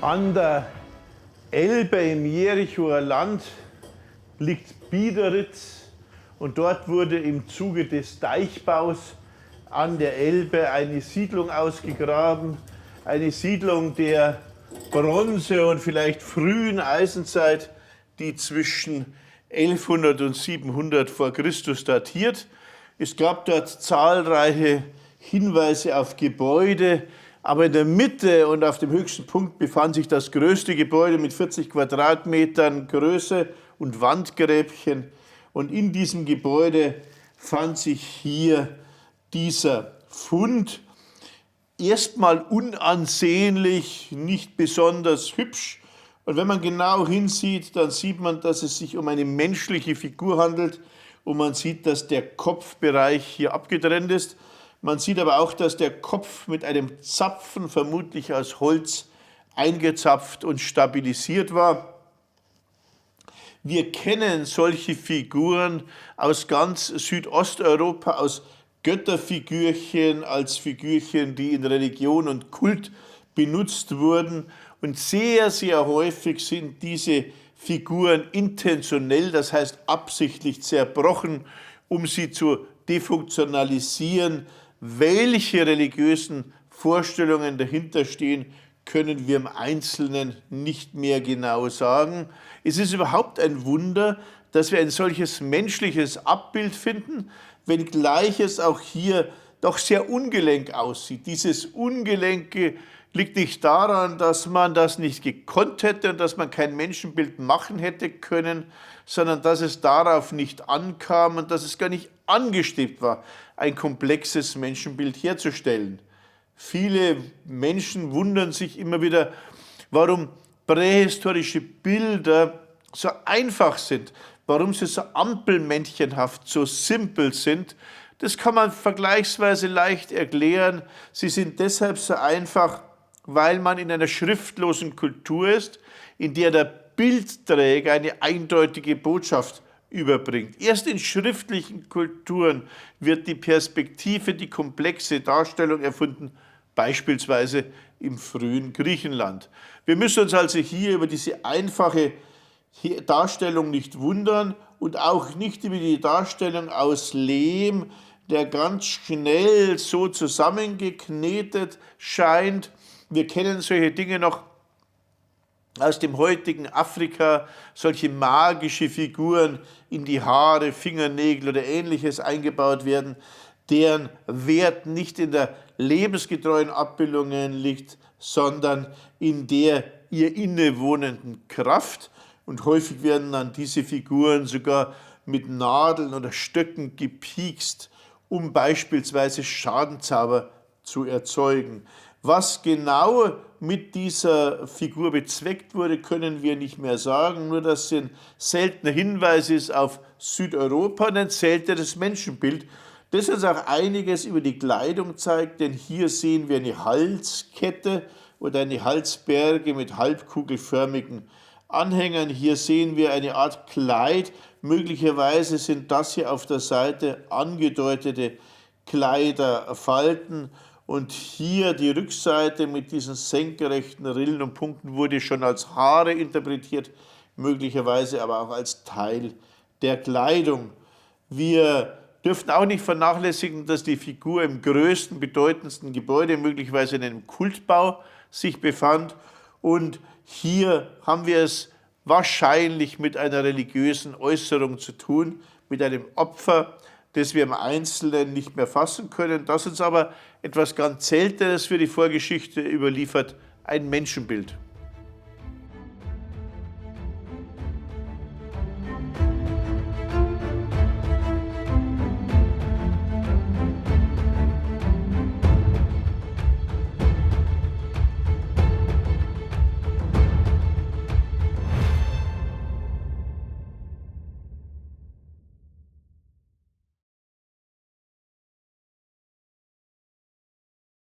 An der Elbe im Jerichoer Land liegt Biederitz und dort wurde im Zuge des Deichbaus an der Elbe eine Siedlung ausgegraben, eine Siedlung der Bronze- und vielleicht frühen Eisenzeit, die zwischen 1100 und 700 vor Christus datiert. Es gab dort zahlreiche Hinweise auf Gebäude, aber in der Mitte und auf dem höchsten Punkt befand sich das größte Gebäude mit 40 Quadratmetern Größe und Wandgräbchen. Und in diesem Gebäude fand sich hier dieser Fund. Erstmal unansehnlich, nicht besonders hübsch. Und wenn man genau hinsieht, dann sieht man, dass es sich um eine menschliche Figur handelt. Und man sieht, dass der Kopfbereich hier abgetrennt ist. Man sieht aber auch, dass der Kopf mit einem Zapfen, vermutlich aus Holz, eingezapft und stabilisiert war. Wir kennen solche Figuren aus ganz Südosteuropa, aus Götterfigürchen, als Figürchen, die in Religion und Kult benutzt wurden. Und sehr, sehr häufig sind diese Figuren intentionell, das heißt absichtlich zerbrochen, um sie zu defunktionalisieren. Welche religiösen Vorstellungen dahinter stehen, können wir im Einzelnen nicht mehr genau sagen. Es ist überhaupt ein Wunder, dass wir ein solches menschliches Abbild finden, wenngleich es auch hier doch sehr ungelenk aussieht. Dieses Ungelenke liegt nicht daran, dass man das nicht gekonnt hätte und dass man kein Menschenbild machen hätte können, sondern dass es darauf nicht ankam und dass es gar nicht angestrebt war, ein komplexes Menschenbild herzustellen. Viele Menschen wundern sich immer wieder, warum prähistorische Bilder so einfach sind, warum sie so ampelmännchenhaft, so simpel sind. Das kann man vergleichsweise leicht erklären. Sie sind deshalb so einfach, weil man in einer schriftlosen Kultur ist, in der der Bildträger eine eindeutige Botschaft überbringt. Erst in schriftlichen Kulturen wird die Perspektive, die komplexe Darstellung erfunden, beispielsweise im frühen Griechenland. Wir müssen uns also hier über diese einfache Darstellung nicht wundern und auch nicht über die Darstellung aus Lehm, der ganz schnell so zusammengeknetet scheint. Wir kennen solche Dinge noch aus dem heutigen Afrika, solche magische Figuren in die Haare, Fingernägel oder Ähnliches eingebaut werden, deren Wert nicht in der lebensgetreuen Abbildungen liegt, sondern in der ihr innewohnenden Kraft. Und häufig werden dann diese Figuren sogar mit Nadeln oder Stöcken gepiekst, um beispielsweise Schadenzauber zu erzeugen. Was genau mit dieser Figur bezweckt wurde, können wir nicht mehr sagen. Nur dass ein seltener Hinweis ist auf Südeuropa und ein seltenes Menschenbild, das uns auch einiges über die Kleidung zeigt, denn hier sehen wir eine Halskette oder eine Halsberge mit halbkugelförmigen Anhängern. Hier sehen wir eine Art Kleid. Möglicherweise sind das hier auf der Seite angedeutete Kleiderfalten. Und hier die Rückseite mit diesen senkrechten Rillen und Punkten wurde schon als Haare interpretiert, möglicherweise aber auch als Teil der Kleidung. Wir dürfen auch nicht vernachlässigen, dass die Figur im größten, bedeutendsten Gebäude, möglicherweise in einem Kultbau, sich befand. Und hier haben wir es wahrscheinlich mit einer religiösen Äußerung zu tun, mit einem Opfer, das wir im Einzelnen nicht mehr fassen können, das uns aber etwas ganz Seltenes für die Vorgeschichte überliefert, ein Menschenbild.